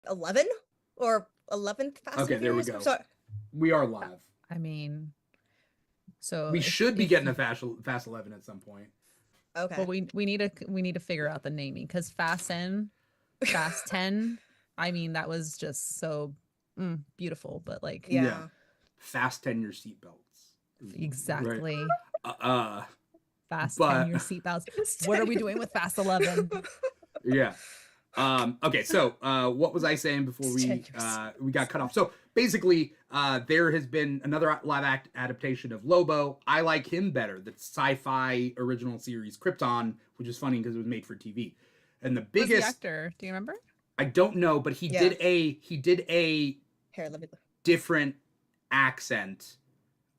11 or 11th Fast Okay, and there we Furious. go. So, We are live. I mean, so We should be getting a Fast 11 at some point. okay. Well, we need to figure out the naming because Fast 10. I mean, that was just so beautiful, but like, Yeah. Fasten your seatbelts. exactly. Right. Fast but 10 your seatbelts. What are we doing with Fast 11? Yeah. Okay, so what was I saying before we got cut off? So basically, there has been another live adaptation of Lobo. I like him better. The sci-fi original series Krypton, which is funny because it was made for TV. And the biggest Who's the actor? Do you remember? I don't know, but he did a Here, let me look. different accent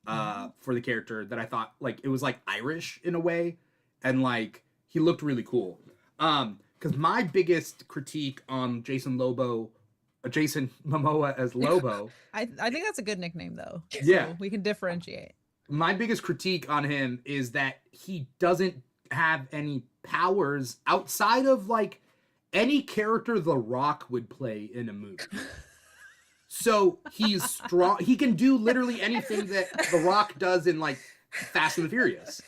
for the character that I thought like it was like Irish in a way, and like he looked really cool. Because my biggest critique on Jason Momoa as Lobo, I think that's a good nickname though. Yeah. So we can differentiate. my biggest critique on him is that he doesn't have any powers outside of like any character The Rock would play in a movie. So he's strong. He can do literally anything that The Rock does in like Fast and the Furious.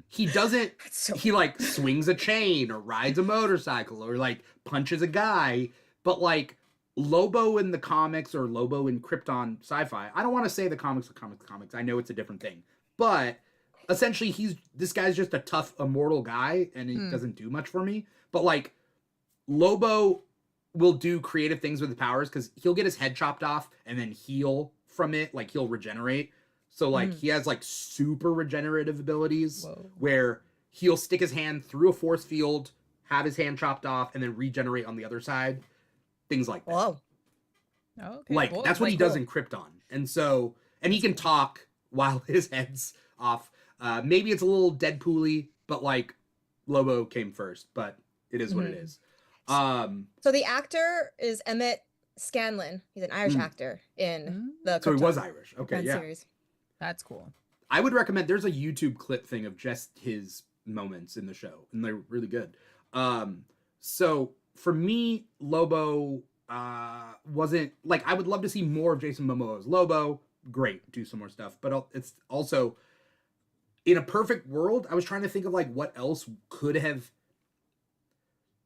He doesn't, he like swings a chain or rides a motorcycle or like punches a guy. But like Lobo in the comics or Lobo in Krypton sci-fi, I don't want to say the comics. I know it's a different thing. But essentially this guy's just a tough, immortal guy and he doesn't do much for me. But like Lobo will do creative things with the powers because he'll get his head chopped off and then heal from it. Like he'll regenerate. So like he has like super regenerative abilities where he'll stick his hand through a force field, have his hand chopped off, and then regenerate on the other side. Things like that. Whoa. Okay. Like that's what he does in Krypton. And so, and he can talk while his head's off. Maybe it's a little Deadpool-y, but like Lobo came first, but it is what it is. So the actor is Emmett Scanlon. He's an Irish actor in the So he Krypton was Irish. Okay, yeah. series. That's cool. I would recommend, there's a YouTube clip thing of just his moments in the show, and they're really good. So for me, Lobo wasn't, like, I would love to see more of Jason Momoa as Lobo. Great, do some more stuff. But it's also, in a perfect world, I was trying to think of, like, what else could have,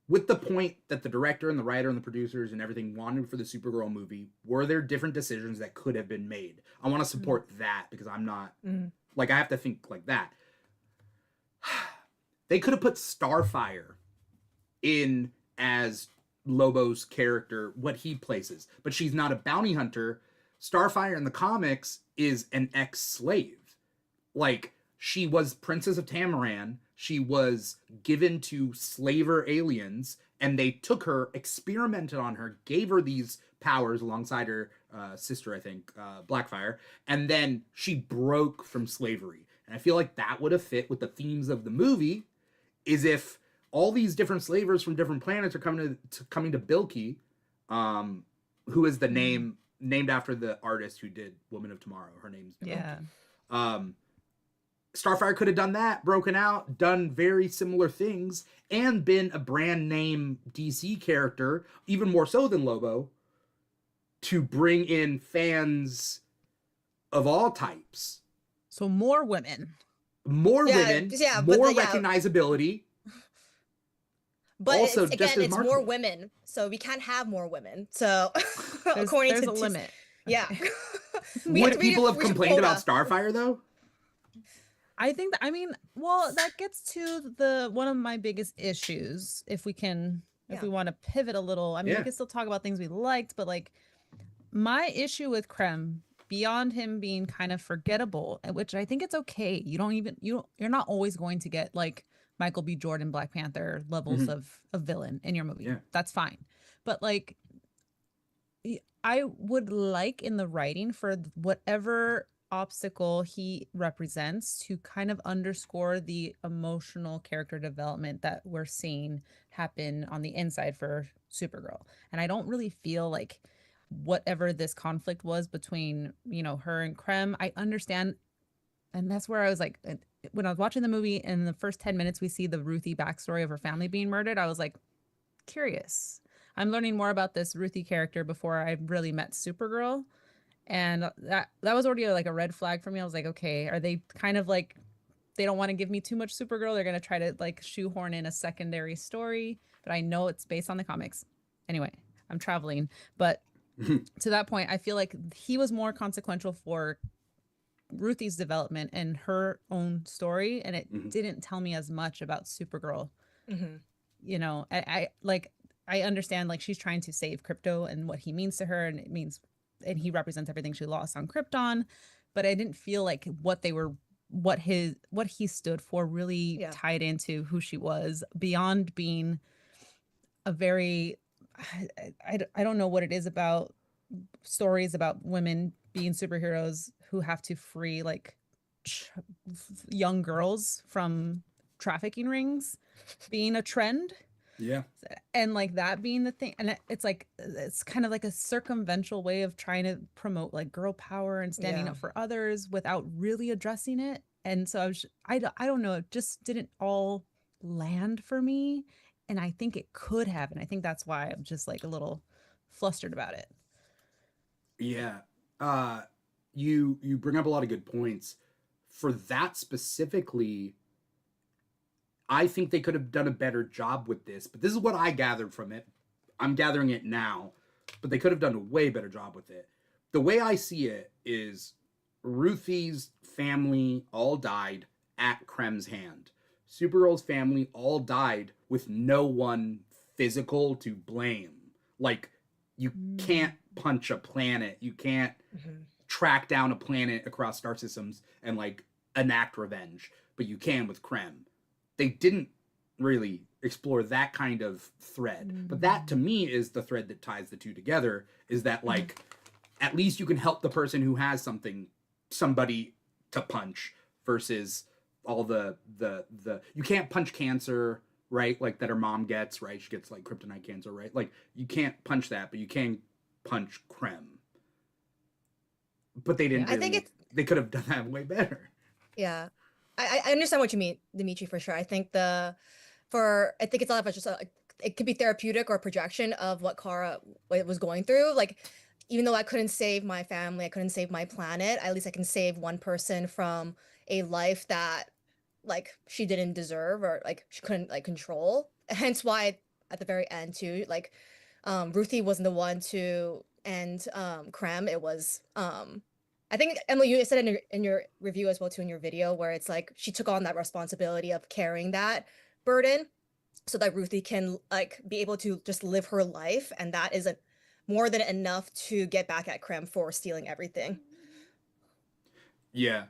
with the point that the director and the writer and the producers and everything wanted for the Supergirl movie, were there different decisions that could have been made? I want to support that because I'm not, like, I have to think like that. They could have put Starfire in as Lobo's character, what he places, but she's not a bounty hunter. Starfire in the comics is an ex-slave. Like, she was Princess of Tamaran. She was given to slaver aliens, and they took her, experimented on her, gave her these powers alongside her sister, I think, Blackfire, and then she broke from slavery. And I feel like that would have fit with the themes of the movie, is if all these different slavers from different planets are coming to Bilky, who is the named after the artist who did Woman of Tomorrow. Her name's Bilky. Yeah. Starfire could have done that, broken out, done very similar things, and been a brand name DC character, even more so than Lobo, to bring in fans of all types. So more women. More women, more recognizability. But also, it's more women, so we can't have more women. So according there's to a limit. Yeah. Would people have complained about Starfire though? I think that, I mean, well, that gets to one of my biggest issues. If we want to pivot a little, I mean, we can still talk about things we liked, but like my issue with Krem, beyond him being kind of forgettable, which I think it's okay. You're not always going to get like Michael B. Jordan, Black Panther levels of villain in your movie. Yeah. That's fine. But like, I would like in the writing for whatever obstacle he represents to kind of underscore the emotional character development that we're seeing happen on the inside for Supergirl. And I don't really feel like whatever this conflict was between, her and Krem, I understand. And that's where I was like, when I was watching the movie, in the first 10 minutes, we see the Ruthie backstory of her family being murdered. I was like, curious. I'm learning more about this Ruthie character before I really met Supergirl. And that was already like a red flag for me. I was like, okay, are they kind of like, they don't want to give me too much Supergirl. They're going to try to like shoehorn in a secondary story, but I know it's based on the comics. Anyway, I'm traveling, but to that point, I feel like he was more consequential for Ruthie's development and her own story, and it didn't tell me as much about Supergirl. You know, I like, I understand like she's trying to save Crypto and what he means to her, and it means, and he represents everything she lost on Krypton, but I didn't feel like what he stood for really tied into who she was beyond being a very, I don't know what it is about stories about women being superheroes who have to free like young girls from trafficking rings being a trend. Yeah. And like that being the thing. And it's like, it's kind of like a circumventional way of trying to promote like girl power and standing up for others without really addressing it. And so I don't know, it just didn't all land for me. And I think it could have. And I think that's why I'm just like a little flustered about it. Yeah. You bring up a lot of good points. For that specifically, I think they could have done a better job with this, but this is what I gathered from it. I'm gathering it now, but they could have done a way better job with it. The way I see it is Ruthie's family all died at Krem's hand. Supergirl's family all died with no one physical to blame. Like, you can't punch a planet. You can't track down a planet across star systems and, like, enact revenge. But you can with Krem. They didn't really explore that kind of thread. But that, to me, is the thread that ties the two together, is that, like, at least you can help the person who has somebody to punch versus all the you can't punch cancer, right? Like, that her mom gets, right? She gets, like, kryptonite cancer, right? Like, you can't punch that, but you can punch Krem. But they didn't they could have done that way better. Yeah. I understand what you mean, Dimitri, for sure. I think I think it's a lot of just it could be therapeutic or a projection of what Kara was going through. Like, even though I couldn't save my family, I couldn't save my planet, at least I can save one person from a life that like she didn't deserve or like she couldn't like control. Hence why at the very end too, like Ruthie wasn't the one to end Krem. It was I think, Emily, you said in your review as well too, in your video, where it's like she took on that responsibility of carrying that burden so that Ruthie can like be able to just live her life, and that isn't more than enough to get back at Krem for stealing everything. Yeah.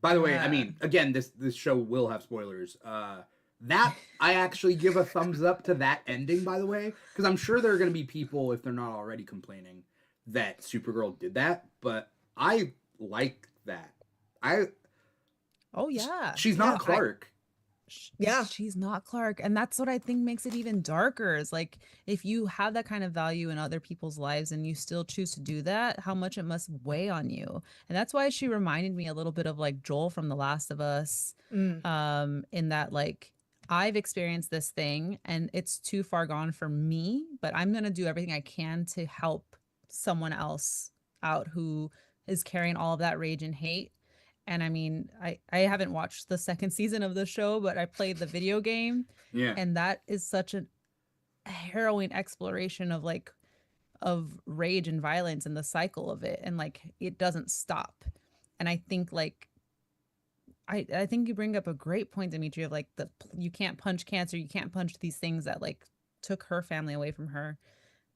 By the way, I mean, again, this show will have spoilers. That I actually give a thumbs up to that ending, by the way, because I'm sure there are going to be people, if they're not already complaining, that Supergirl did that, but I like that. She's not Clark. She's not Clark, and that's what I think makes it even darker, is like if you have that kind of value in other people's lives and you still choose to do that, how much it must weigh on you. And that's why she reminded me a little bit of like Joel from The Last of Us, in that like I've experienced this thing and it's too far gone for me, but I'm gonna do everything I can to help someone else out who is carrying all of that rage and hate. And I mean, I haven't watched the second season of the show, but I played the video game. Yeah. And that is such a harrowing exploration of like, of rage and violence and the cycle of it. And like, it doesn't stop. And I think like, I think you bring up a great point, Dimitri, of like you can't punch cancer. You can't punch these things that like took her family away from her.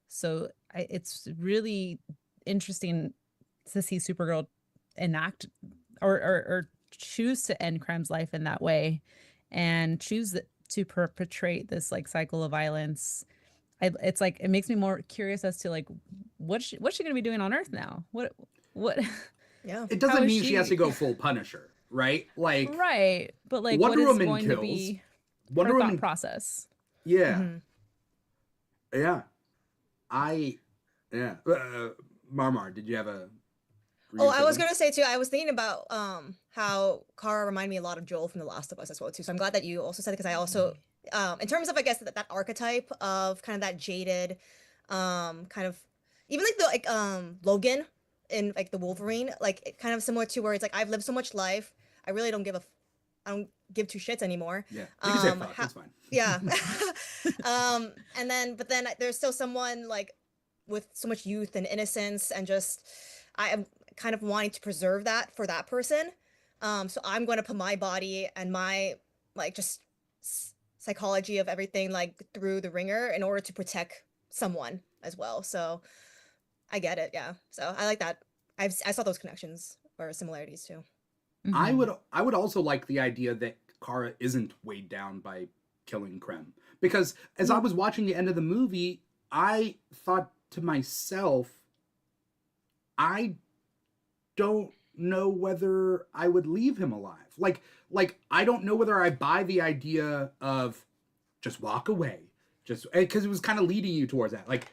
So it's really interesting to see Supergirl enact or choose to end Krem's life in that way and choose to perpetrate this like cycle of violence. It's like, it makes me more curious as to like, what's she gonna be doing on Earth now? What? Yeah. It doesn't mean she has to go full Punisher, right? Like, right. But like, Wonder what is Woman going kills. to be Wonder her Woman thought process? Yeah. Yeah. Marmar, did you have a... Oh, I was gonna say too, I was thinking about how Kara reminded me a lot of Joel from The Last of Us as well too. So I'm glad that you also said it, because I also in terms of, I guess, that archetype of kind of that jaded, kind of, even like the Logan in like the Wolverine, like kind of similar to where it's like I've lived so much life, I really don't give a I don't give two shits anymore. Yeah, you can say fuck. It's fine. Yeah. And then, but then there's still someone like with so much youth and innocence, and just I am kind of wanting to preserve that for that person. So I'm going to put my body and my like just psychology of everything like through the ringer in order to protect someone as well. So I get it. Yeah. So I like that. I saw those connections or similarities too. Mm-hmm. I would also like the idea that Kara isn't weighed down by killing Krem, because as I was watching the end of the movie, I thought to myself, I don't know whether I would leave him alive. Like I don't know whether I buy the idea of just walk away, just because it was kind of leading you towards that. Like,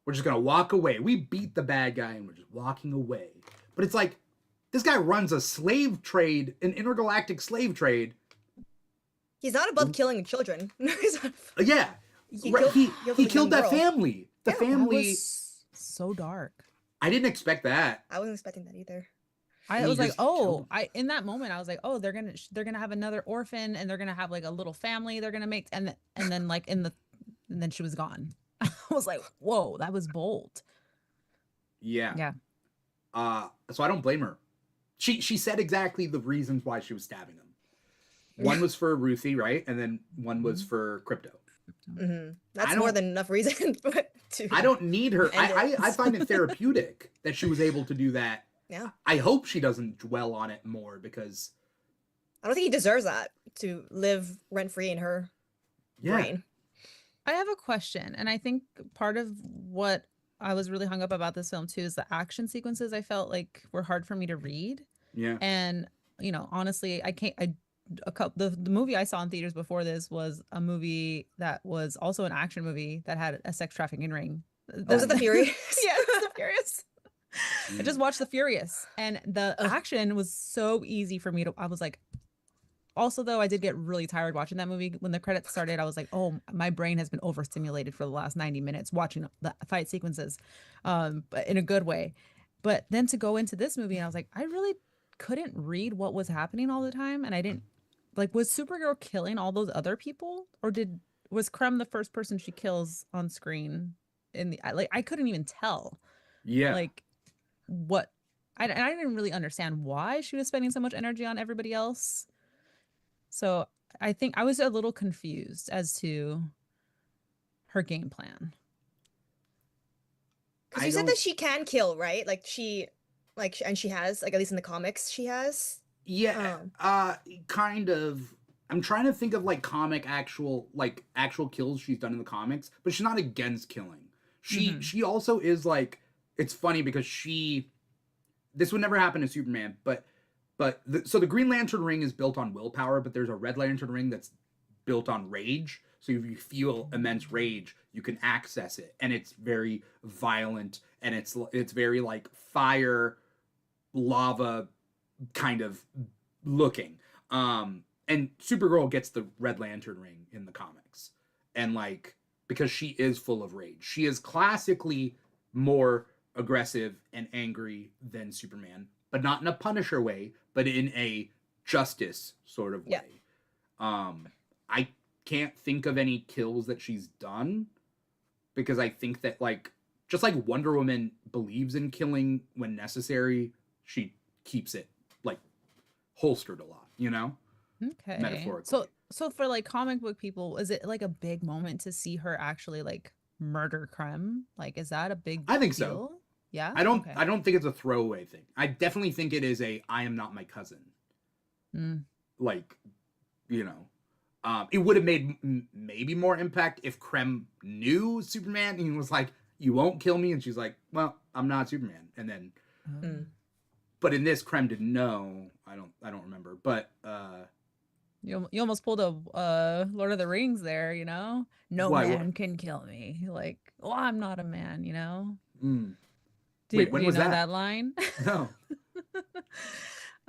we're just gonna walk away. We beat the bad guy and we're just walking away. But it's like, this guy runs a slave trade, an intergalactic slave trade. He's not above killing children. Yeah, he killed that family. The family. That was so dark. I didn't expect that. I wasn't expecting that either. I was like, oh, in that moment I was like, oh, they're gonna have another orphan, and they're gonna have like a little family they're gonna make, and then like and then she was gone. I was like, whoa, that was bold. Yeah. Yeah. So I don't blame her. She said exactly the reasons why she was stabbing him. One was for Ruthie, right? And then one was for Crypto. Mm-hmm. That's more than enough reason. I don't need her. I find it therapeutic that she was able to do that. Yeah. I hope she doesn't dwell on it more, because I don't think he deserves that, to live rent free in her brain. I have a question, and I think part of what I was really hung up about this film too is the action sequences. I felt like were hard for me to read. Yeah. And honestly, the movie I saw in theaters before this was a movie that was also an action movie that had a sex trafficking ring. Was it The Furious? Yeah, it was The Furious. I just watched The Furious, and the action was so easy for me I was like, also though, I did get really tired watching that movie. When the credits started, I was like, oh, my brain has been overstimulated for the last 90 minutes watching the fight sequences, but in a good way. But then to go into this movie, and I was like, I really couldn't read what was happening all the time. And I didn't like, was Supergirl killing all those other people, or was Krem the first person she kills on screen I couldn't even tell. Yeah. Like what, I didn't really understand why she was spending so much energy on everybody else. So I think I was a little confused as to her game plan. Because you said that she can kill, right? Like and she has, like, at least in the comics, she has. Yeah. Kind of. I'm trying to think of like actual kills she's done in the comics, but she's not against killing. She also is like, it's funny because this would never happen to Superman, so the Green Lantern ring is built on willpower, but there's a Red Lantern ring that's built on rage. So if you feel immense rage, you can access it, and it's very violent, and it's very like fire, lava kind of looking. And Supergirl gets the Red Lantern ring in the comics, and like, because she is full of rage, she is classically more aggressive and angry than Superman, but not in a Punisher way, but in a justice sort of way. Yeah. I can't think of any kills that she's done, because I think that, like, just like Wonder Woman believes in killing when necessary, she keeps it like holstered a lot, Okay. Metaphorically. So for like comic book people, is it like a big moment to see her actually like murder Krem? Like, is that a big I think deal? So. Yeah. I don't think it's a throwaway thing. I definitely think it is I am not my cousin. Like, it would have made maybe more impact if Krem knew Superman and he was like, you won't kill me, and she's like, well, I'm not Superman, and then but in this, Krem didn't know. I don't remember, but you almost pulled a Lord of the Rings there, no man can kill me, like, well, I'm not a man, Wait, when was that line? No.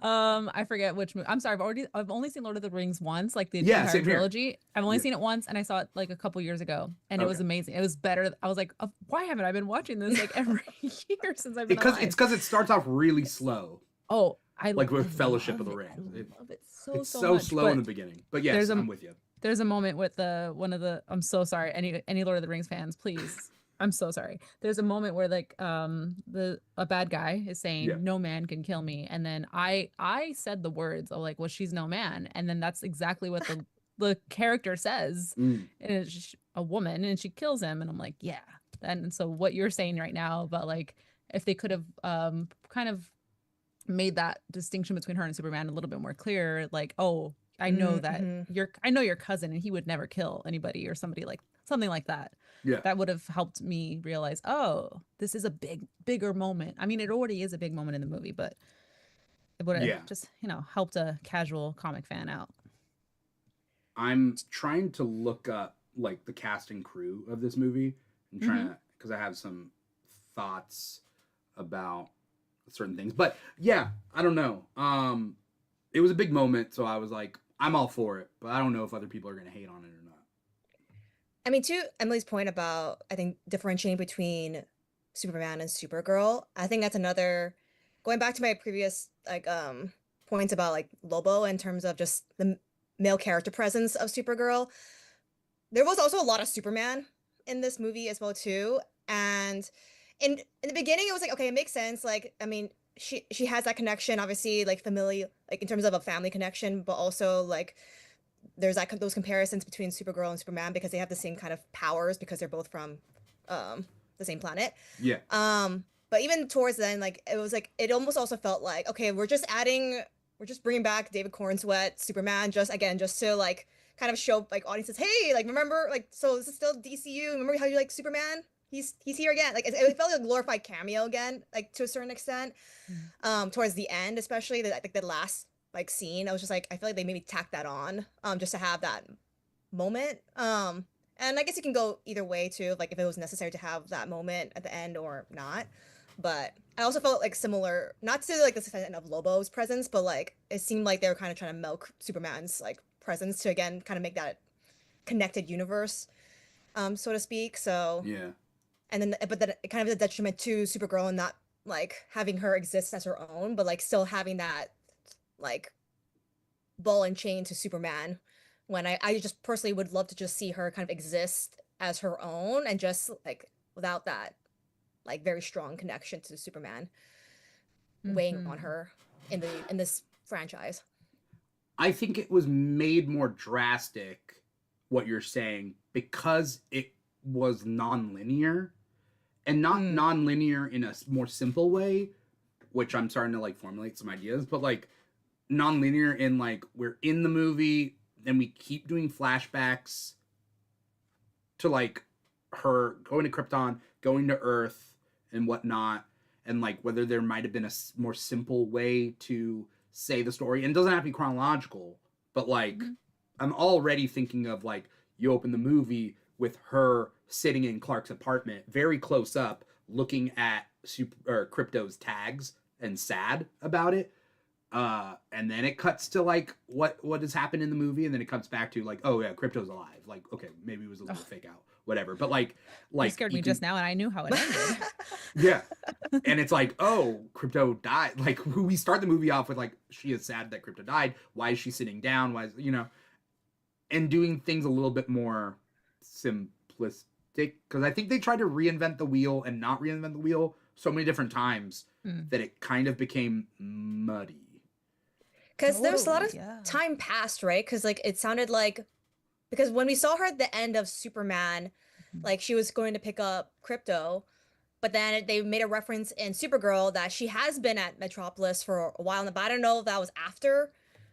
I forget which movie. I'm sorry, I've only seen Lord of the Rings once, like the Yeah, entire same here. trilogy. I've only Yeah. seen it once, and I saw it like a couple years ago, and it was Okay. amazing. It was better. I was like, why haven't I been watching this like every year since I've been It's alive? because it starts off really slow, Oh, like I with Fellowship of love the it. I Rings. love it It's so so much. slow in But the beginning. But there's yes, a I'm with you. there's a moment with the one of the I'm so sorry. Any Lord of the Rings fans, please. I'm so sorry. There's a moment where like the a bad guy is Yeah. saying no man can kill me, and then I said the words of like, well, she's no man, and then that's exactly what the character says, Mm. and it's a woman, and she kills him, and I'm like, yeah. And so what you're saying right now about like if they could have kind of made that distinction between her and Superman a little bit more clear, like, oh, I know that Mm-hmm. I know your cousin and he would never kill anybody or somebody like something like that. Yeah. That would have helped me realize, oh, this is a bigger moment. I mean, it already is a big moment in the movie, but it would have Yeah. just, helped a casual comic fan out. I'm trying to look up like the cast and crew of this movie and trying to, because I have some thoughts about certain things. But yeah, I don't know. It was a big moment, so I was like, I'm all for it, but I don't know if other people are gonna hate on it or not. I mean, to Emily's point about, I think, differentiating between Superman and Supergirl, I think that's another, going back to my previous, like, points about, like, Lobo in terms of just the male character presence of Supergirl. There was also a lot of Superman in this movie as well, too. And in the beginning, it was like, okay, it makes sense. Like, I mean, she has that connection, obviously, like, familiar, like, in terms of a family connection, but also, like, there's like those comparisons between Supergirl and Superman because they have the same kind of powers because they're both from the same planet. Yeah. But even towards then, like it was like it almost also felt like, okay, we're just bringing back David Cornsweet Superman just to like kind of show like audiences, hey, like remember, like, so this is still DCU. Remember how you like Superman? He's here again. Like it felt like a glorified cameo again, like to a certain extent. Towards the end, especially the last like scene, I was just like, I feel like they maybe tacked that on just to have that moment. And I guess you can go either way too, like if it was necessary to have that moment at the end or not. But I also felt like similar, not to like the extent of Lobo's presence, but like it seemed like they were kind of trying to milk Superman's like presence to again kind of make that connected universe, so to speak. So Yeah. and then but then it kind of a detriment to Supergirl and not like having her exist as her own, but like still having that like ball and chain to Superman, when I just personally would love to just see her kind of exist as her own and just like without that like very strong connection to Superman weighing on her in this franchise. I think it was made more drastic, what you're saying, because it was non-linear, and not non-linear in a more simple way, which I'm starting to like formulate some ideas, but like non-linear in like we're in the movie, then we keep doing flashbacks to like her going to Krypton, going to Earth and whatnot, and like whether there might have been a more simple way to say the story, and it doesn't have to be chronological, but like I'm already thinking of like you open the movie with her sitting in Clark's apartment, very close up, looking at Crypto's tags and sad about it. And then it cuts to like what has happened in the movie, and then it comes back to like, oh yeah, Crypto's alive. Like, okay, maybe it was a little fake out, whatever. But like You scared me just now, and I knew how it ended. Yeah, and it's like, oh, Crypto died. Like we start the movie off with like she is sad that Crypto died. Why is she sitting down? Why is and doing things a little bit more simplistic, because I think they tried to reinvent the wheel and not reinvent the wheel so many different times that it kind of became muddy. Because there was a lot of yeah. time passed, right? Because like it sounded like, because when we saw her at the end of Superman, like she was going to pick up Crypto, but then they made a reference in Supergirl that she has been at Metropolis for a while now, but I don't know if that was after,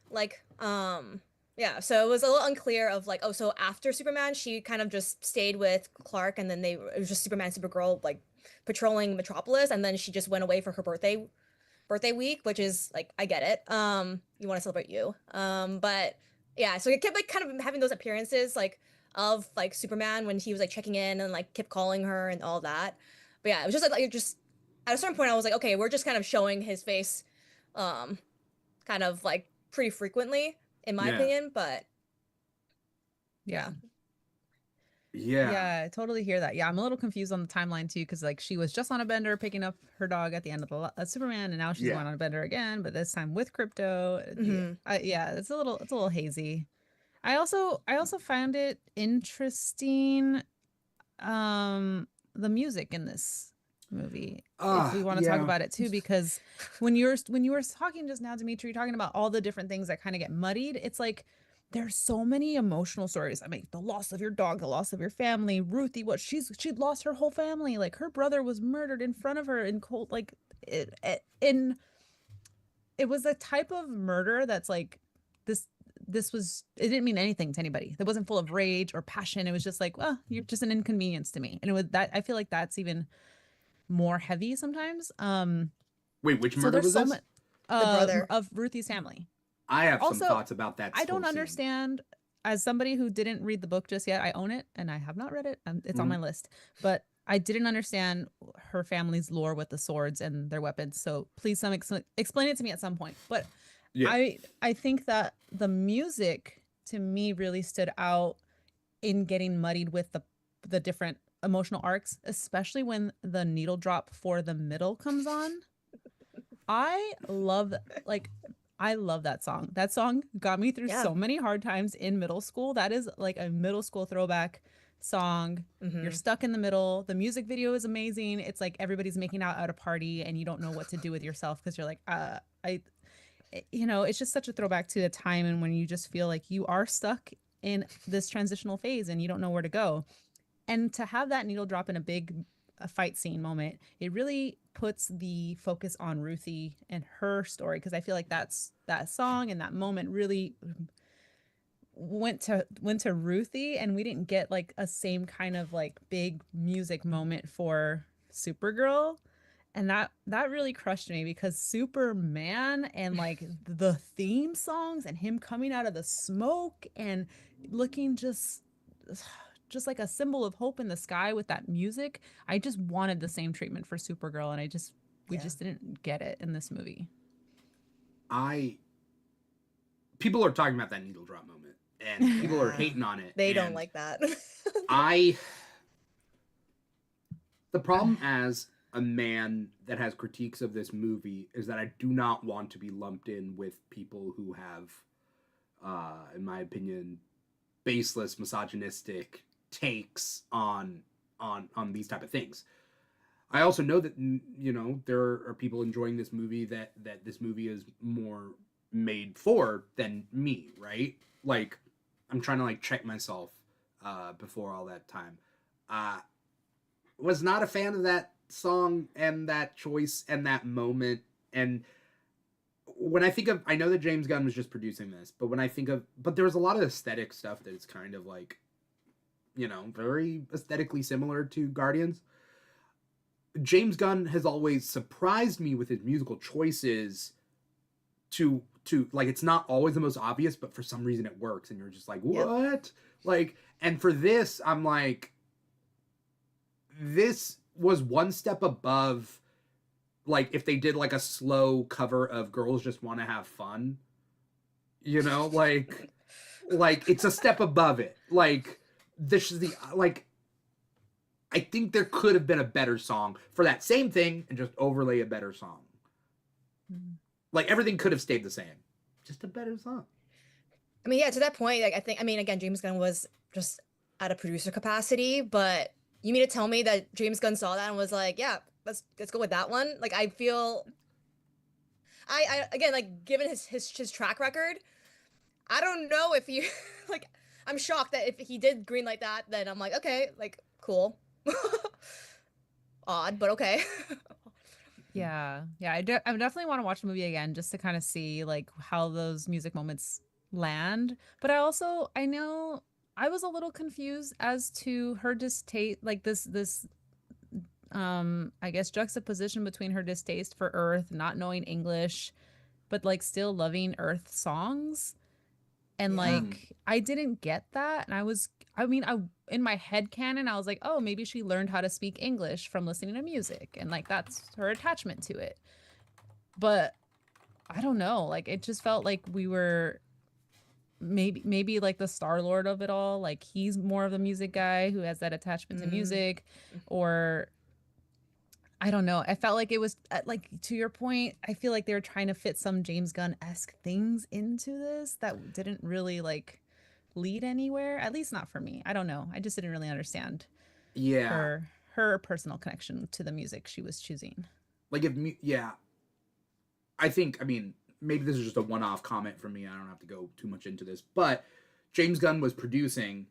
like, yeah, so it was a little unclear of like, oh, so after Superman, she kind of just stayed with Clark, and then it was just Superman, Supergirl, like patrolling Metropolis, and then she just went away for her birthday week, which is like, I get it. You want to celebrate you. But yeah, so it kept like kind of having those appearances like of like Superman when he was like checking in and like kept calling her and all that. But yeah, it was just like just at a certain point I was like, okay, we're just kind of showing his face, kind kind of like pretty frequently, in my opinion. But yeah. Yeah. I totally hear that. Yeah, I'm a little confused on the timeline too, because like she was just on a bender picking up her dog at the end of the Superman, and now she's going on a bender again, but this time with Crypto. Yeah, it's a little hazy. I also found it interesting, the music in this movie. If we want to talk about it too, because when you were talking just now, Dimitri, talking about all the different things that kind of get muddied, it's like there's so many emotional stories. I mean, the loss of your dog, the loss of your family, Ruthie, she'd lost her whole family. Like her brother was murdered in front of her in cold, like it was a type of murder that's like this was, it didn't mean anything to anybody. It wasn't full of rage or passion. It was just like, well, you're just an inconvenience to me. And it was that, I feel like that's even more heavy sometimes. Wait, which murder was this? The brother of Ruthie's family. I have some thoughts about that. I don't understand. As somebody who didn't read the book just yet, I own it and I have not read it. It's on my list, but I didn't understand her family's lore with the swords and their weapons. So please, explain it to me at some point. But I think that the music to me really stood out in getting muddied with the different emotional arcs, especially when the needle drop for the middle comes on. I love that song. That song got me through so many hard times in middle school. That is like a middle school throwback song. You're stuck in the middle. The music video is amazing. It's like everybody's making out at a party and you don't know what to do with yourself because you're like, it's just such a throwback to a time and when you just feel like you are stuck in this transitional phase and you don't know where to go. And to have that needle drop in a big fight scene moment, it really puts the focus on Ruthie and her story, because I feel like that song and that moment really went to Ruthie, and we didn't get like a same kind of like big music moment for Supergirl. And that really crushed me, because Superman and like the theme songs and him coming out of the smoke and looking just like a symbol of hope in the sky with that music. I just wanted the same treatment for Supergirl, and we just didn't get it in this movie. People are talking about that needle drop moment, and people are hating on it. They don't like that. The problem as a man that has critiques of this movie is that I do not want to be lumped in with people who have, in my opinion, baseless, misogynistic takes on these type of things. I also know that, there are people enjoying this movie that this movie is more made for than me, right? Like, I'm trying to like check myself before all that time. Was not a fan of that song and that choice and that moment. And when I think of, I know that James Gunn was just producing this, but when I think of, but there was a lot of aesthetic stuff that is kind of like, very aesthetically similar to Guardians. James Gunn has always surprised me with his musical choices to like, it's not always the most obvious, but for some reason it works. And you're just like, what? Yep. Like, and for this, I'm like, this was one step above, like, if they did like a slow cover of Girls Just Want to Have Fun, like it's a step above it. Like, this is I think there could have been a better song for that same thing and just overlay a better song. Like, everything could have stayed the same. Just a better song. I mean, yeah, to that point, like, again, James Gunn was just at a producer capacity, but you mean to tell me that James Gunn saw that and was like, yeah, let's go with that one? Like, I feel, I again, like, given his track record, I don't know if he, like, I'm shocked that if he did greenlight that, then I'm like, okay, like, cool. Odd, but okay. Yeah. I definitely want to watch the movie again just to kind of see like how those music moments land. But I know I was a little confused as to her distaste, like this I guess juxtaposition between her distaste for Earth, not knowing English, but like still loving Earth songs. And like, I didn't get that. And in my head canon, I was like, oh, maybe she learned how to speak English from listening to music. And like, that's her attachment to it. But I don't know, like it just felt like we were maybe like the Star Lord of it all. Like he's more of the music guy who has that attachment to music, or I don't know. I felt like it was like, to your point, I feel like they were trying to fit some James Gunn-esque things into this that didn't really like lead anywhere. At least not for me. I don't know. I just didn't really understand Yeah. her personal connection to the music she was choosing. Like I mean, maybe this is just a one-off comment from me. I don't have to go too much into this, but James Gunn was producing,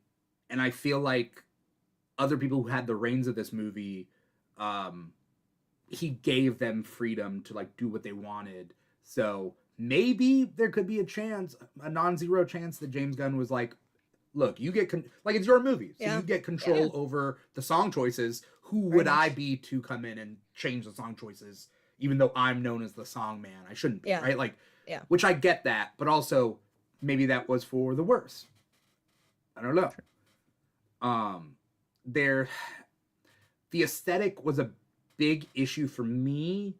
and I feel like other people who had the reins of this movie, he gave them freedom to like do what they wanted. So maybe there could be a non-zero chance that James Gunn was like, look, you get like it's your movie, so you get control over the song choices. Who would I be to come in and change the song choices, even though I'm known as the song man? I shouldn't be, right? Like, which I get that, but also maybe that was for the worse. I don't know. The aesthetic was a big issue for me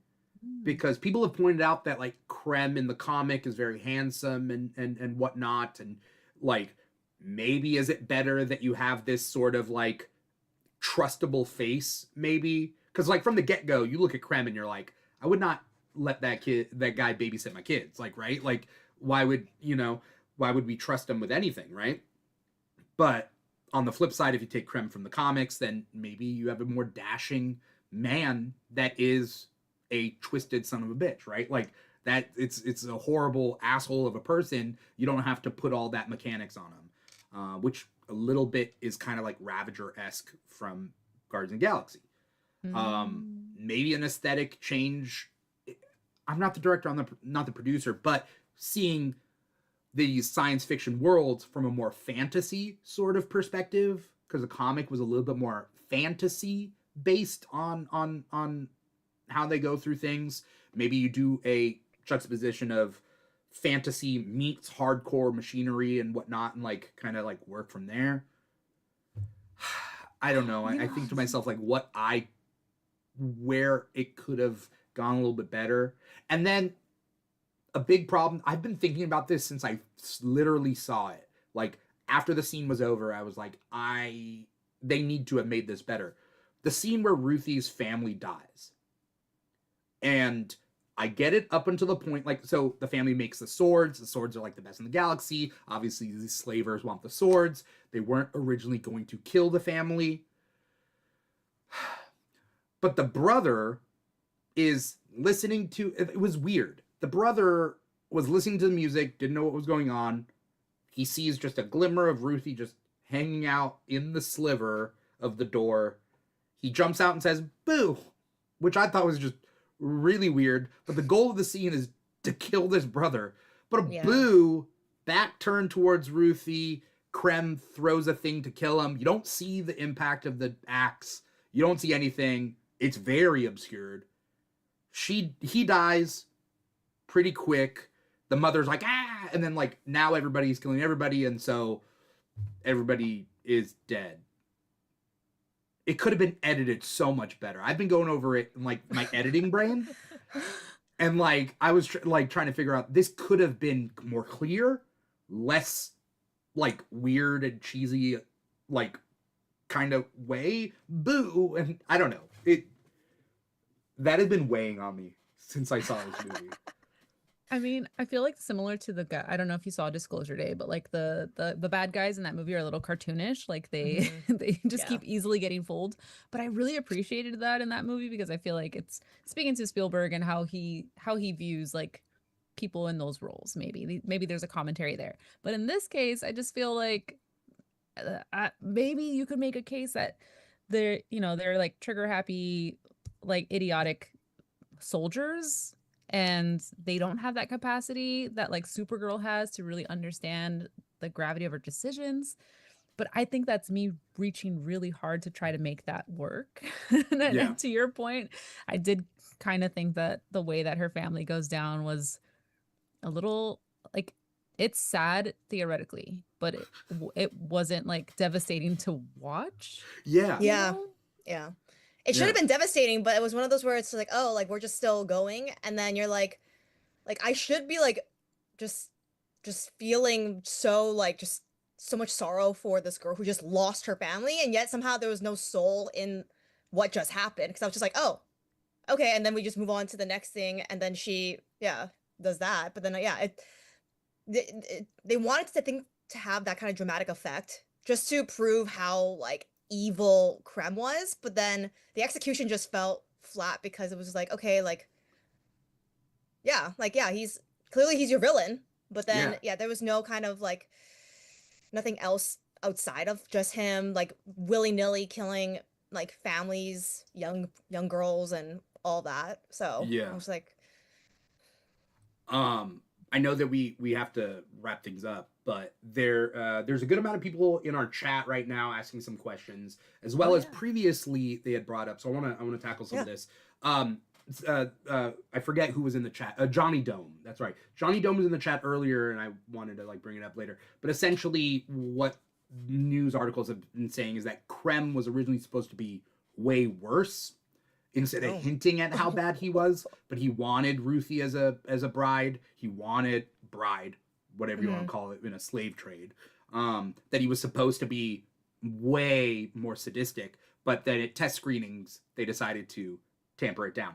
because people have pointed out that like Krem in the comic is very handsome and whatnot, and like maybe is it better that you have this sort of like trustable face, maybe? Because like from the get-go you look at Krem and you're like, I would not let that guy babysit my kids, like, right? Like why would we trust him with anything, right? But on the flip side, if you take Krem from the comics, then maybe you have a more dashing man that is a twisted son of a bitch, right? Like that it's a horrible asshole of a person. You don't have to put all that mechanics on him, which a little bit is kind of like Ravager-esque from Guardians of the Galaxy. Maybe an aesthetic change. I'm not the director, not the producer, but seeing these science fiction worlds from a more fantasy sort of perspective, because the comic was a little bit more fantasy based on how they go through things. Maybe you do a juxtaposition of fantasy meets hardcore machinery and whatnot, and like kind of like work from there. I don't know. I think to myself like where it could have gone a little bit better. And then a big problem, I've been thinking about this since I literally saw it. Like after the scene was over, I was like, they need to have made this better. The scene where Ruthie's family dies. And I get it up until the point, like, so the family makes the swords. The swords are like the best in the galaxy. Obviously, these slavers want the swords. They weren't originally going to kill the family. But the brother is listening to, it was weird. The brother was listening to the music, didn't know what was going on. He sees just a glimmer of Ruthie just hanging out in the sliver of the door. He jumps out and says, "Boo," which I thought was just really weird. But the goal of the scene is to kill this brother. But boo, back turned towards Ruthie. Krem throws a thing to kill him. You don't see the impact of the axe. You don't see anything. It's very obscured. He dies pretty quick. The mother's like, ah, and then like now everybody's killing everybody, and so everybody is dead. It could have been edited so much better. I've been going over it in like my editing brain, and like I was trying to figure out, this could have been more clear, less like weird and cheesy, like kind of way. Boo, and I don't know. That has been weighing on me since I saw this movie. I mean, I feel like similar to the guy. I don't know if you saw Disclosure Day, but like the bad guys in that movie are a little cartoonish. Like they they just keep easily getting fooled. But I really appreciated that in that movie because I feel like it's speaking to Spielberg and how he views like people in those roles. Maybe there's a commentary there. But in this case, I just feel like maybe you could make a case that they're like trigger happy, like idiotic soldiers. And they don't have that capacity that like Supergirl has to really understand the gravity of her decisions. But I think that's me reaching really hard to try to make that work. And to your point, I did kind of think that the way that her family goes down was a little like, it's sad theoretically, but it wasn't like devastating to watch. Yeah. It should have been devastating, but it was one of those where it's like, oh, like we're just still going, and then you're like, like I should be like just feeling so like just so much sorrow for this girl who just lost her family, and yet somehow there was no soul in what just happened, because I was just like, oh, okay, and then we just move on to the next thing, and then she, yeah, does that, but then yeah, they wanted to think to have that kind of dramatic effect just to prove how like evil Krem was, but then the execution just felt flat because it was just like, okay, like yeah, he's clearly he's your villain, but then Yeah. yeah, there was no kind of like nothing else outside of just him like willy-nilly killing like families, young girls and all that. So I Yeah. was like, I know that we have to wrap things up, but there's a good amount of people in our chat right now asking some questions, as well Oh, as yeah. previously they had brought up. So I want to tackle some of yeah. this. I forget who was in the chat. Johnny Dome. That's right. Johnny Dome was in the chat earlier, and I wanted to like bring it up later. But essentially, what news articles have been saying is that Krem was originally supposed to be way worse, instead of Oh. hinting at how bad he was, but he wanted Ruthie as a bride. He wanted bride, whatever you want to call it, in a slave trade. That he was supposed to be way more sadistic, but then at test screenings they decided to tamper it down.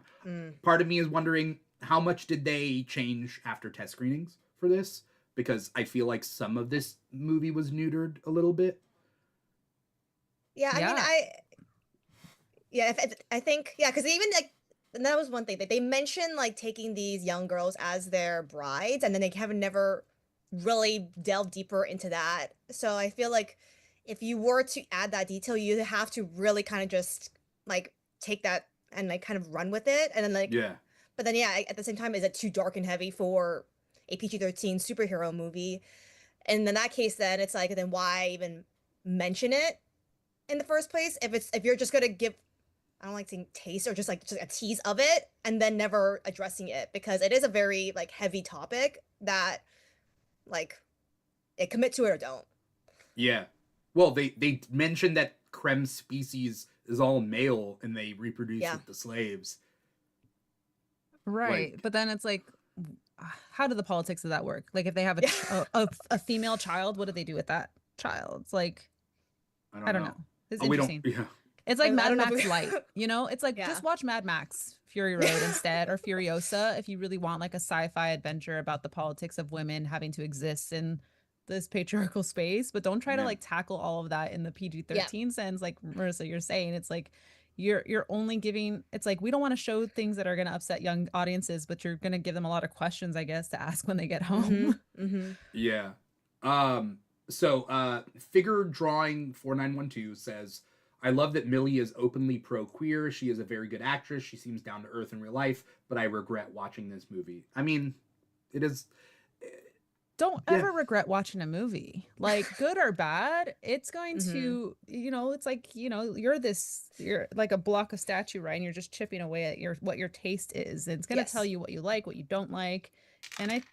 Part of me is wondering how much did they change after test screenings for this, because I feel like some of this movie was neutered a little bit. Yeah, I mean, Yeah. I think, yeah, because even like, and that was one thing that they mentioned, like taking these young girls as their brides, and then they have never really delved deeper into that. So I feel like if you were to add that detail, you have to really kind of just like take that and like kind of run with it, and then like, Yeah. but then yeah, at the same time, is it too dark and heavy for a PG-13 superhero movie? And in that case, then it's like, then why even mention it in the first place if you're just gonna give, I don't like saying taste, or just like just a tease of it and then never addressing it, because it is a very like heavy topic that like it commit to it or don't. Yeah. Well, they mentioned that Krem's species is all male and they reproduce Yeah. with the slaves. Right. Like, But then it's like, how do the politics of that work? Like, if they have Yeah. a female child, what do they do with that child? It's like, I don't know. It's Oh, we don't. interesting. Yeah. It's like I Mad don't know if Max we Light, you know? It's like, yeah. just watch Mad Max Fury Road instead, or Furiosa, if you really want like a sci-fi adventure about the politics of women having to exist in this patriarchal space. But don't try to Yeah. like tackle all of that in the Yeah. PG-13 sense. Like Marissa, you're saying, it's like you're only giving, it's like we don't want to show things that are going to upset young audiences, but you're going to give them a lot of questions, I guess, to ask when they get home. Yeah. So figure drawing 4912 says, I love that Millie is openly pro-queer. She is a very good actress. She seems down to earth in real life, but I regret watching this movie. I mean, it is. Don't Yeah. ever regret watching a movie, like good or bad. It's going to, it's like, you're like a block of statue, right? And you're just chipping away at what your taste is. And it's going to tell you what you like, what you don't like. And I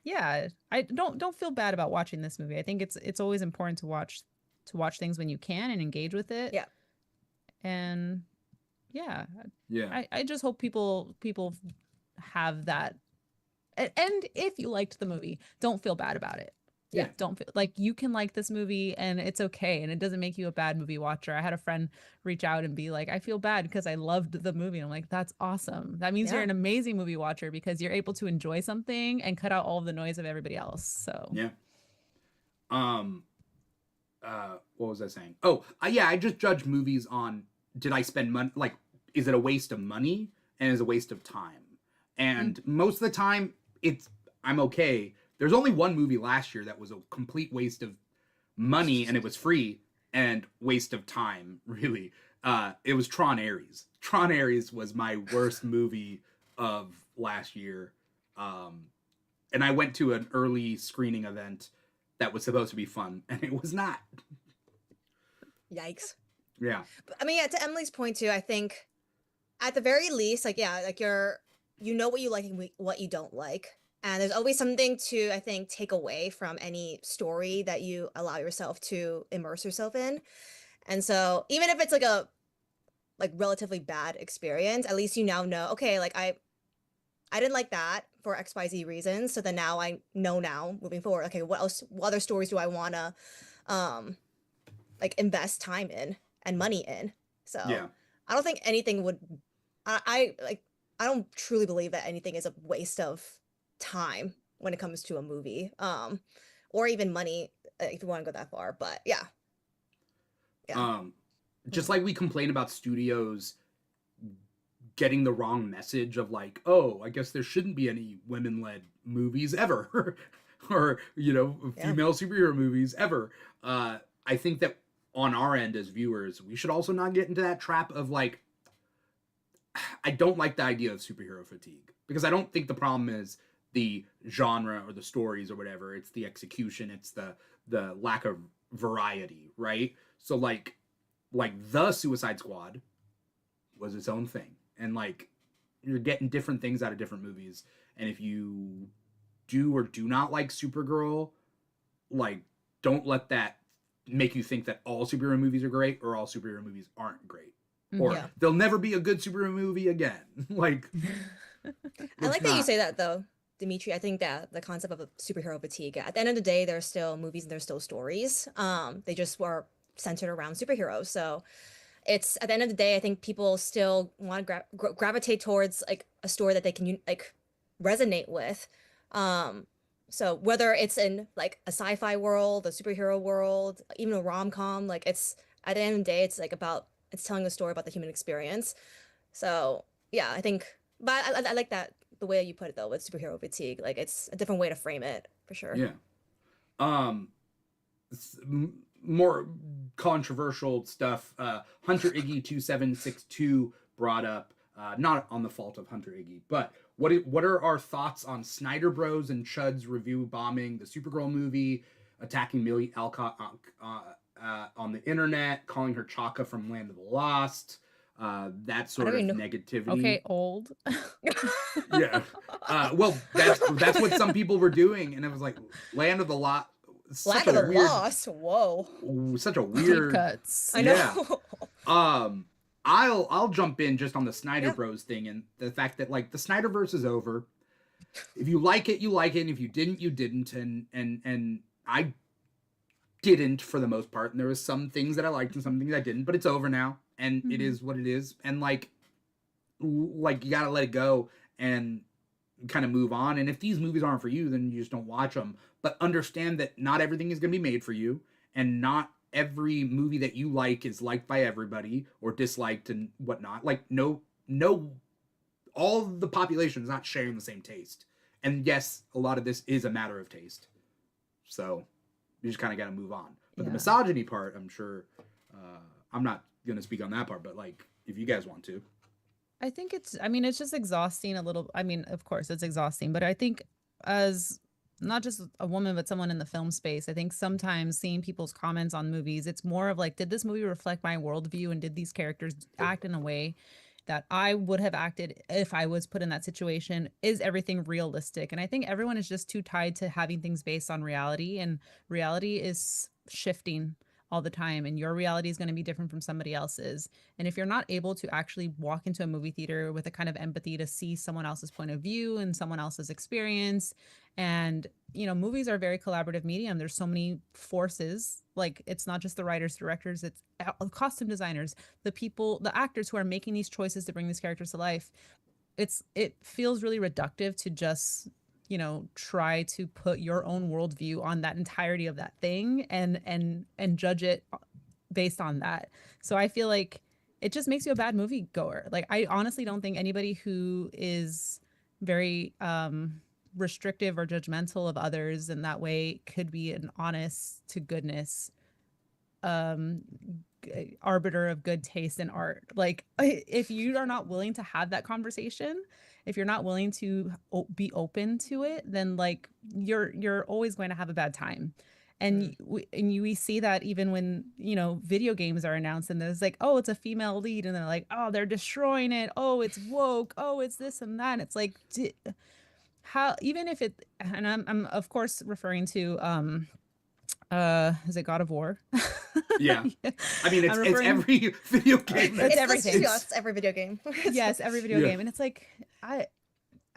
don't feel bad about watching this movie. I think it's always important to watch things when you can and engage with it. Yeah. And yeah, Yeah. I just hope people have that. And if you liked the movie, don't feel bad about it. Yeah. Don't feel like, you can like this movie and it's okay. And it doesn't make you a bad movie watcher. I had a friend reach out and be like, I feel bad because I loved the movie. And I'm like, that's awesome. That means you're an amazing movie watcher, because you're able to enjoy something and cut out all of the noise of everybody else. So Yeah. What was I saying? Oh, yeah, I just judge movies on, did I spend money? Like, is it a waste of money and is it a waste of time? And most of the time, I'm okay. There's only one movie last year that was a complete waste of money and it was free, and waste of time, really. It was Tron Ares. Tron Ares was my worst movie of last year. And I went to an early screening event that was supposed to be fun, and it was not. Yikes. Yeah. I mean, yeah, to Emily's point too, I think at the very least, like, yeah, like you know what you like and what you don't like. And there's always something to, I think, take away from any story that you allow yourself to immerse yourself in. And so even if it's like a relatively bad experience, at least you now know, okay, like I didn't like that for XYZ reasons. So then now I know now moving forward, okay, what other stories do I want to um like invest time in and money in? So Yeah. I don't think anything would I like I don't truly believe that anything is a waste of time when it comes to a movie. Or even money if you want to go that far. But yeah. Yeah. Just like we complain about studios getting the wrong message of like, oh, I guess there shouldn't be any women-led movies ever, or female superhero movies ever. I think that on our end as viewers, we should also not get into that trap of like, I don't like the idea of superhero fatigue, because I don't think the problem is the genre or the stories or whatever. It's the execution. It's the lack of variety, right? So like the Suicide Squad was its own thing, and like you're getting different things out of different movies. And if you do or do not like Supergirl, like don't let that make you think that all superhero movies are great or all superhero movies aren't great, or there'll never be a good superhero movie again. Like, I like that you say that though, Dimitri. I think that the concept of a superhero fatigue, at the end of the day, there's still movies and there's still stories. They just were centered around superheroes. So it's, at the end of the day, I think people still want to gravitate towards like a story that they can like resonate with. So whether it's in like a sci-fi world, a superhero world, even a rom-com, like it's, at the end of the day, it's like about, it's telling a story about the human experience. So yeah, I think, but I like that, the way you put it though, with superhero fatigue. Like it's a different way to frame it for sure. Yeah. More controversial stuff. Hunter Iggy 2762 brought up, not on the fault of Hunter Iggy, but what are our thoughts on Snyder Bros and Chud's review bombing the Supergirl movie, attacking Millie Alcott on the internet, calling her Chaka from Land of the Lost, that sort of negativity. Okay, old. Yeah. Well, that's what some people were doing, and it was like Land of the Lost. Land of the Lost. Whoa. Such a weird. Deep cuts. I know. Yeah. I'll jump in just on the Snyder Bros thing, and the fact that like the Snyderverse is over. If you like it, you like it, and if you didn't, you didn't, and I didn't for the most part, and there was some things that I liked and some things I didn't, but it's over now, and it is what it is, and like you gotta let it go and kind of move on. And if these movies aren't for you, then you just don't watch them. But understand that not everything is going to be made for you, and not every movie that you like is liked by everybody or disliked and whatnot. Like no, all the population is not sharing the same taste. And yes, a lot of this is a matter of taste. So you just kind of got to move on. But the misogyny part, I'm sure, I'm not going to speak on that part, but like if you guys want to. I think it's just exhausting a little. I mean, of course it's exhausting, but I think as not just a woman, but someone in the film space, I think sometimes seeing people's comments on movies, it's more of like, did this movie reflect my worldview, and did these characters act in a way that I would have acted if I was put in that situation? Is everything realistic? And I think everyone is just too tied to having things based on reality, and reality is shifting all the time, and your reality is going to be different from somebody else's. And if you're not able to actually walk into a movie theater with a kind of empathy to see someone else's point of view and someone else's experience, and movies are a very collaborative medium. There's so many forces. Like, it's not just the writers, directors, it's costume designers, the people, the actors who are making these choices to bring these characters to life. It feels really reductive to just try to put your own worldview on that entirety of that thing and judge it based on that. So I feel like it just makes you a bad movie goer. Like, I honestly don't think anybody who is very restrictive or judgmental of others in that way could be an honest to goodness arbiter of good taste in art. Like, if you are not willing to have that conversation, if you're not willing to be open to it, then like you're always going to have a bad time. And we see that even when video games are announced, and there's like, oh, it's a female lead, and they're like, oh, they're destroying it, oh, it's woke, oh, it's this and that. It's like, how, even if it, and I'm of course referring to is it God of War? Yeah. I mean, it's every video game. It's everything. It's every video game. Yes, every video game. And it's like,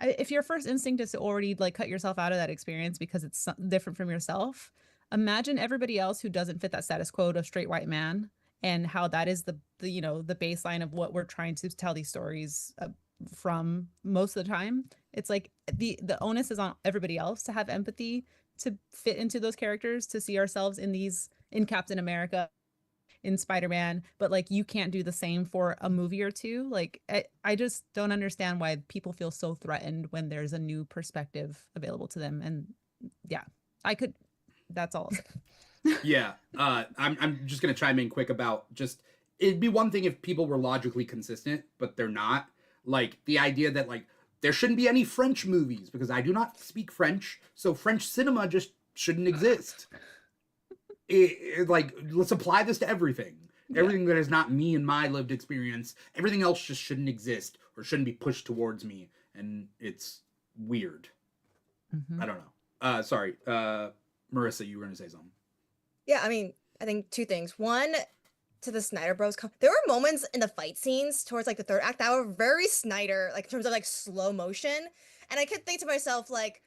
if your first instinct is to already like cut yourself out of that experience because it's different from yourself, imagine everybody else who doesn't fit that status quo of straight white man, and how that is the you know, the baseline of what we're trying to tell these stories from most of the time. It's like the onus is on everybody else to have empathy, to fit into those characters, to see ourselves in Captain America, in Spider-Man, but like you can't do the same for a movie or two. Like I just don't understand why people feel so threatened when there's a new perspective available to them. And yeah, that's all I'll say. Yeah. I'm just gonna chime in quick about just, it'd be one thing if people were logically consistent, but they're not. Like the idea that like there shouldn't be any French movies because I do not speak French, so French cinema just shouldn't exist. Like, let's apply this to everything. Everything that is not me and my lived experience, everything else just shouldn't exist or shouldn't be pushed towards me. And it's weird. I don't know. Sorry. Marissa, you were going to say something. Yeah, I mean, I think two things. One, to the Snyder Bros. There were moments in the fight scenes towards like the third act that were very Snyder, like in terms of like slow motion. And I kept thinking to myself, like,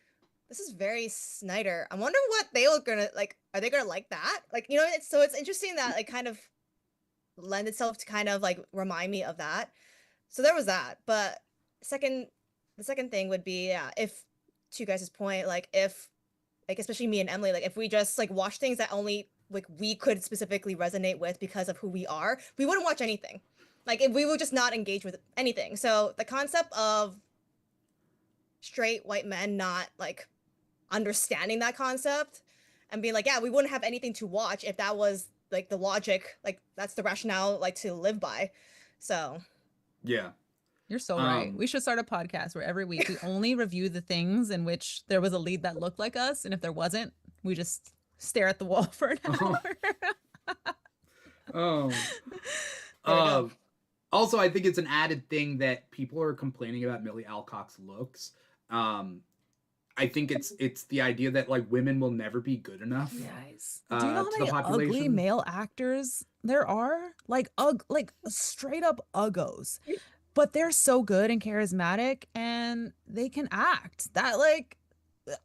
this is very Snyder. I wonder what they are gonna like. Are they gonna like that? Like, you know, it's interesting that like kind of lend itself to kind of like remind me of that. So there was that. But the second thing would be, yeah, if to you guys' point, like if like especially me and Emily, like if we just like watch things that only like we could specifically resonate with because of who we are, we wouldn't watch anything. Like if we would just not engage with anything. So the concept of straight white men not like understanding that concept and being like, yeah, we wouldn't have anything to watch if that was like the logic, like that's the rationale like to live by. So yeah, you're so right. We should start a podcast where every week we only review the things in which there was a lead that looked like us, and if there wasn't, we just stare at the wall for an hour. Also, I think it's an added thing that people are complaining about Millie Alcock's looks. I think it's the idea that like women will never be good enough. Guys, do you know how many ugly male actors there are? Like straight up uggos, but they're so good and charismatic, and they can act. That like,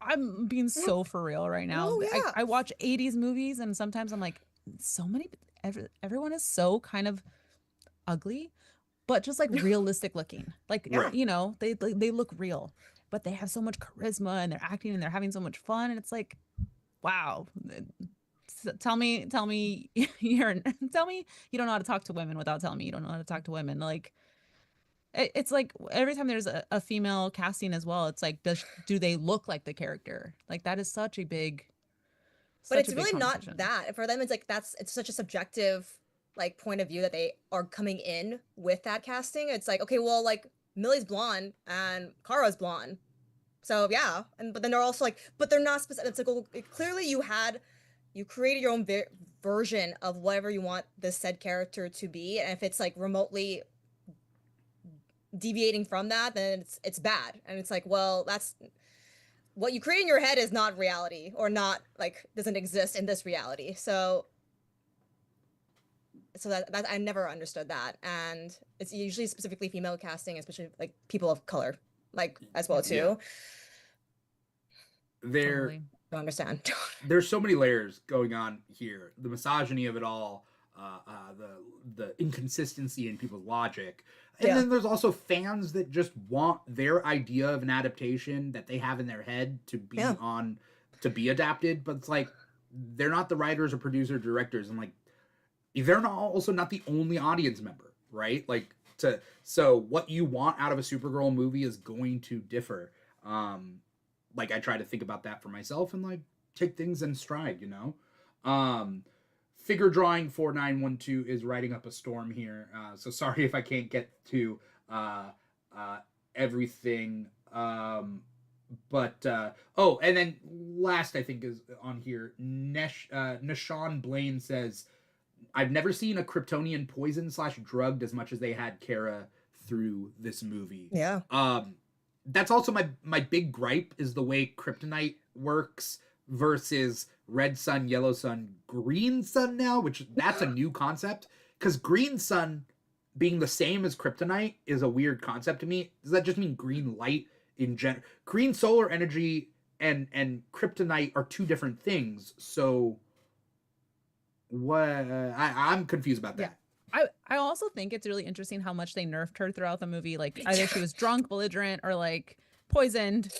I'm being so for real right now. Oh, yeah. I watch 80s movies, and sometimes I'm like, so many. Everyone is so kind of ugly, but just like realistic looking. Like, you know, they look real. But they have so much charisma and they're acting and they're having so much fun. And it's like, wow. Tell me tell me you don't know how to talk to women without telling me you don't know how to talk to women. Like, it's like every time there's a female casting as well, it's like, do they look like the character? Like, that is such a big, but it's really not that. For them, it's like, it's such a subjective like point of view that they are coming in with that casting. It's like, okay, well, like, Millie's blonde and Kara's blonde. So yeah, but then they're also like, but they're not specific. It's like, well, clearly you created your own version of whatever you want this said character to be, and if it's like remotely deviating from that, then it's bad. And it's like, well, that's what you create in your head is not reality, or not like doesn't exist in this reality. So that I never understood that, and it's usually specifically female casting, especially like people of color, like as well too. Totally. Don't understand. There's so many layers going on here: the misogyny of it all, the inconsistency in people's logic, and then there's also fans that just want their idea of an adaptation that they have in their head to be to be adapted, but it's like they're not the writers or producer or directors, and like, they're also not the only audience member, right? Like, so what you want out of a Supergirl movie is going to differ. Like, I try to think about that for myself and like take things in stride, you know. Figure Drawing 4912 is writing up a storm here, so sorry if I can't get to everything. But and then last I think is on here. Nashawn Blaine says, I've never seen a Kryptonian poisoned / drugged as much as they had Kara through this movie. Yeah. That's also my big gripe is the way kryptonite works versus red sun, yellow sun, green sun now, which that's a new concept. Because green sun being the same as kryptonite is a weird concept to me. Does that just mean green light in general. Green solar energy and kryptonite are two different things. So what? I'm confused about that. I also think it's really interesting how much they nerfed her throughout the movie. Like either she was drunk, belligerent, or like poisoned.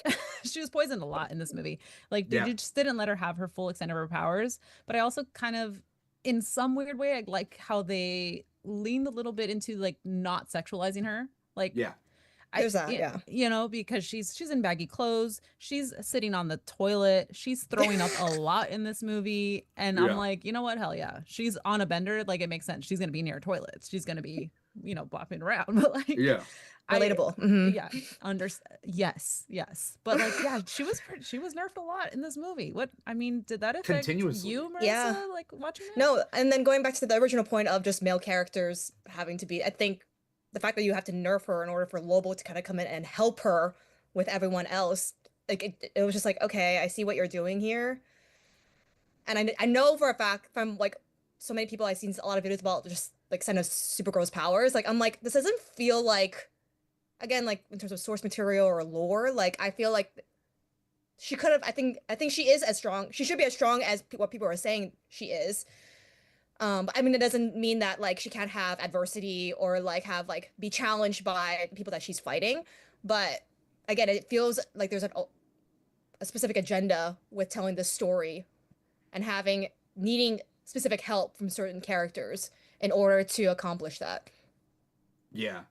She was poisoned a lot in this movie. Like they just didn't let her have her full extent of her powers. But I also kind of, in some weird way, I like how they leaned a little bit into like not sexualizing her. Like there's that, you know, because she's in baggy clothes, she's sitting on the toilet, she's throwing up a lot in this movie, and I'm like, you know what, hell yeah, she's on a bender, like it makes sense, she's gonna be near toilets, she's gonna be, you know, bopping around, but like relatable. Yes, but like she was nerfed a lot in this movie. What, I mean, did that affect Continuously. you, Marissa, like watching it? No, and then going back to the original point of just male characters having to be, I think the fact that you have to nerf her in order for Lobo to kind of come in and help her with everyone else, like it was just like, okay, I see what you're doing here. And I know for a fact from like so many people, I've seen a lot of videos about just like kind of Supergirl's powers. Like I'm like, this doesn't feel like, again, like in terms of source material or lore, like I feel like she could have, I think she is as strong. She should be as strong as what people are saying she is. But I mean, it doesn't mean that like she can't have adversity or like have like be challenged by people that she's fighting. But again, it feels like there's a specific agenda with telling this story and needing specific help from certain characters in order to accomplish that. Yeah.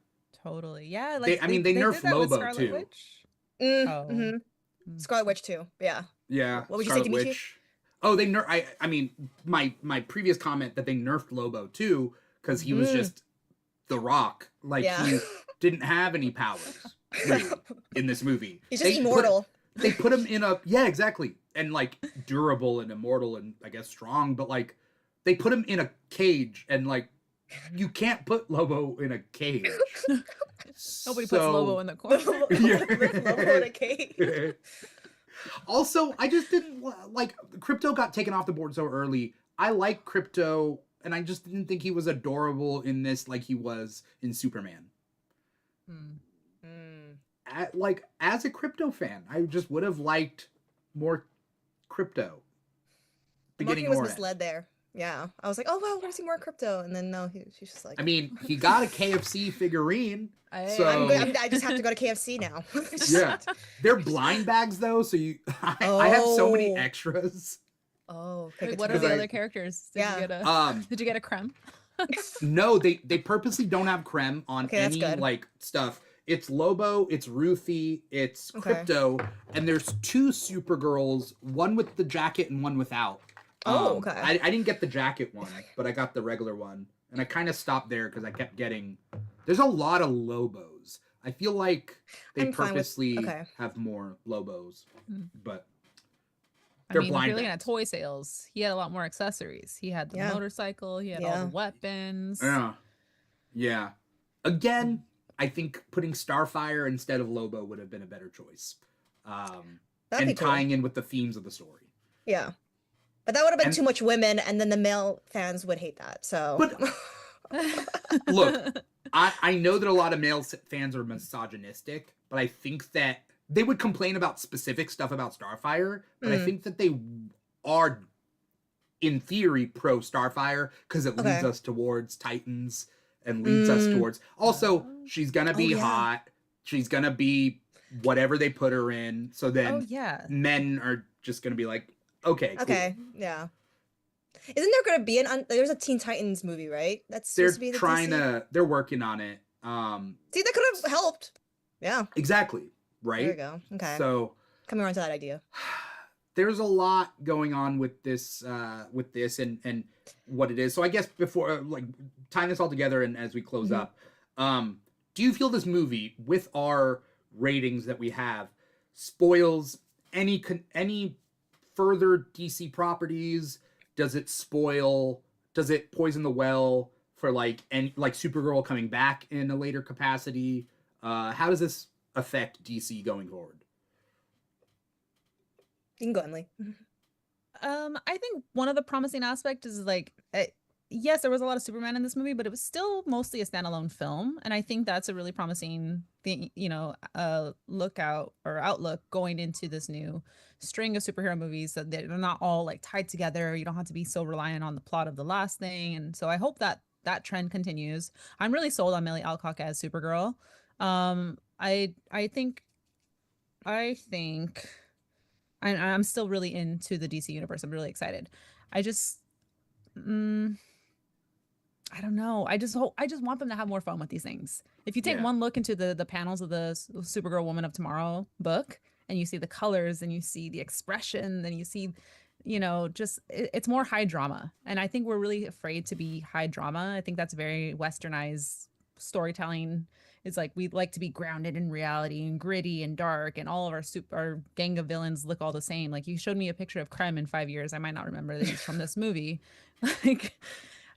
Totally. Yeah. Like they nerfed Lobo too. Witch. Scarlet Witch too. Yeah. Yeah. What would you Scarlet say, Dimitri? Witch. Oh, they nerfed. I mean, my previous comment that they nerfed Lobo too because he was just the Rock. Like he didn't have any powers really, in this movie. He's just immortal. They put him in a exactly, and like durable and immortal and I guess strong, but like they put him in a cage and like you can't put Lobo in a cage. Nobody puts Lobo in the corner. Lobo in a cage. Also, I just didn't like Crypto got taken off the board so early. I like Crypto, and I just didn't think he was adorable in this like he was in Superman. Like as a Crypto fan, I just would have liked more Crypto. The marketing was misled there. Yeah, I was like, oh wow, we're gonna see more Crypto, and then no, she's just like. I mean, he got a KFC figurine. So I just have to go to KFC now. Yeah, they're blind bags though, so I have so many extras. Oh, wait, what are the other characters? Did you get a creme? No, they purposely don't have creme on any like stuff. It's Lobo, it's Ruthie, it's Crypto, and there's two Supergirls, one with the jacket and one without. Okay. I didn't get the jacket one, but I got the regular one. And I kind of stopped there because I kept getting... There's a lot of Lobos. I feel like they purposely have more Lobos. But they're blind. If you're looking at toy sales, he had a lot more accessories. He had the motorcycle. He had all the weapons. Yeah. Again, I think putting Starfire instead of Lobo would have been a better choice. And tying in with the themes of the story. Yeah. But that would have been too much women, and then the male fans would hate that. So, but look, I know that a lot of male fans are misogynistic, but I think that they would complain about specific stuff about Starfire. But I think that they are, in theory, pro Starfire because it leads us towards Titans and leads us towards. Also, she's gonna be hot. She's gonna be whatever they put her in. So then men are just gonna be like. Okay. Cool. Yeah. Isn't there going to be there's a Teen Titans movie, right? That's supposed to be the DC? They're working on it. See, that could have helped. Yeah. Exactly. Right. There we go. Okay. So coming around to that idea. There's a lot going on with this and what it is. So I guess before like tying this all together and as we close up, do you feel this movie with our ratings that we have spoils any further DC properties? Does it poison the well for like Supergirl coming back in a later capacity? How does this affect DC going forward? You can go, Emily. I think one of the promising aspects is like yes, there was a lot of Superman in this movie, but it was still mostly a standalone film, and I think that's a really promising thing, outlook going into this new string of superhero movies, that they're not all like tied together. You don't have to be so reliant on the plot of the last thing, and so I hope that that trend continues. I'm really sold on Millie Alcock as Supergirl. I think I'm still really into the DC universe. I'm really excited. I just. Mm, I don't know. I just want them to have more fun with these things. If you take Yeah. one look into the panels of the Supergirl Woman of Tomorrow book, and you see the colors and you see the expression, then you see, just it's more high drama. And I think we're really afraid to be high drama. I think that's very westernized storytelling. It's like we like to be grounded in reality and gritty and dark, and all of our gang of villains look all the same. Like, you showed me a picture of Krem in 5 years, I might not remember that he's from this movie. Like,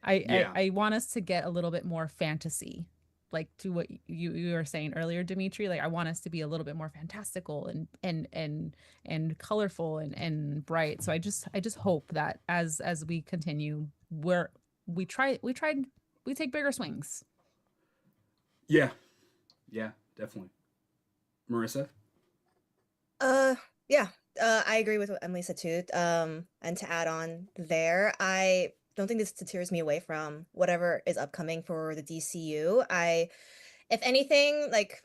Yeah. I want us to get a little bit more fantasy, like to what you were saying earlier, Dimitri. Like, I want us to be a little bit more fantastical and colorful and bright. So I just hope that as we continue, we take bigger swings. Yeah. Yeah, definitely. Marissa? Yeah. I agree with what Emily said too. And to add on there, I don't think this deters me away from whatever is upcoming for the DCU. If anything, like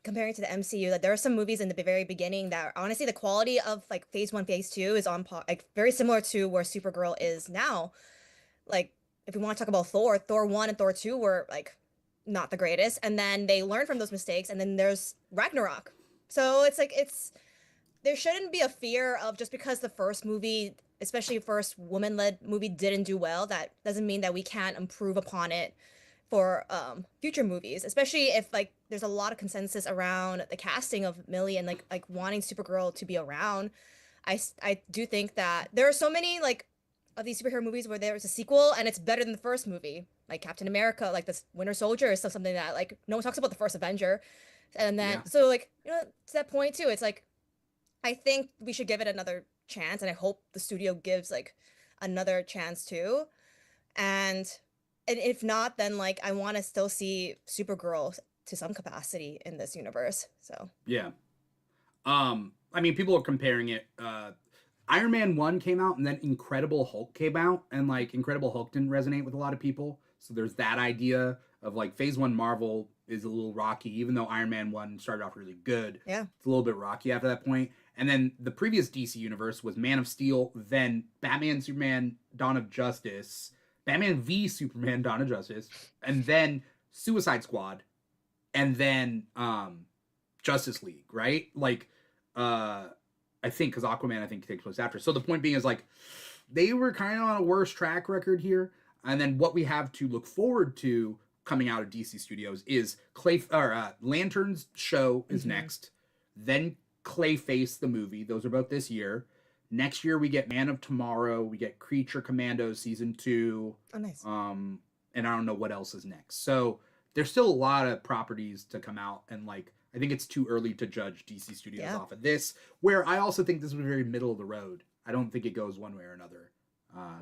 comparing to the MCU, like there are some movies in the very beginning that honestly the quality of like phase one, phase two is on like very similar to where Supergirl is now. Like if we want to talk about Thor 1 and Thor 2 were like not the greatest. And then they learn from those mistakes, and then there's Ragnarok. So it's like there shouldn't be a fear of just because the first movie, especially first woman-led movie, didn't do well, that doesn't mean that we can't improve upon it for future movies, especially if like there's a lot of consensus around the casting of Millie and like wanting Supergirl to be around. I do think that there are so many like of these superhero movies where there's a sequel and it's better than the first movie, like Captain America, like this Winter Soldier is still something that like no one talks about the first Avenger. And then Yeah. so like to that point too, it's like I think we should give it another chance, and I hope the studio gives like another chance too. And if not, then like I want to still see Supergirl to some capacity in this universe. So Yeah. I mean, people are comparing it. Iron Man 1 came out, and then Incredible Hulk came out, and like Incredible Hulk didn't resonate with a lot of people. So there's that idea of like phase one Marvel is a little rocky, even though Iron Man 1 started off really good. yeah, It's a little bit rocky after that point. And then the previous DC universe was Man of Steel, then Batman, Superman, Dawn of Justice, Batman v Superman, Dawn of Justice, and then Suicide Squad, and then Justice League, right? Like, I think because Aquaman, I think, takes place after. So the point being is like they were kind of on a worse track record here. And then what we have to look forward to coming out of DC Studios is Lantern's show is next. Then Clayface the movie. Those are both this year. Next year we get Man of Tomorrow. We get Creature Commandos season 2. oh nice. And I don't know what else is next. So there's still a lot of properties to come out, and like I think it's too early to judge DC Studios off of this, where I also think this was very middle of the road. I don't think it goes one way or another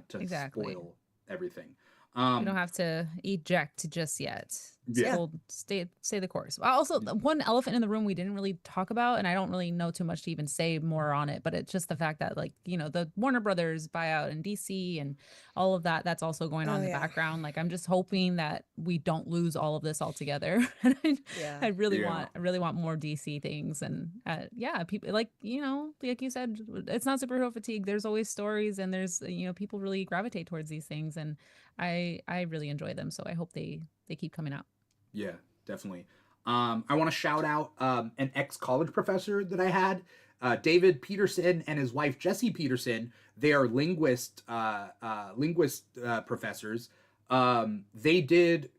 to spoil everything. We don't have to eject just yet. Yeah. Stay the course. Also, one elephant in the room we didn't really talk about, and I don't really know too much to even say more on it, but it's just the fact that like, the Warner Brothers buyout in DC and all of that, that's also going on in the background. Like, I'm just hoping that we don't lose all of this altogether. I really want more DC things. And people like you said, it's not superhero fatigue. There's always stories, and there's, people really gravitate towards these things, and I really enjoy them. So I hope they keep coming out. Yeah, definitely. I want to shout out an ex-college professor that I had, David Peterson, and his wife Jessie Peterson. They are linguist professors. They did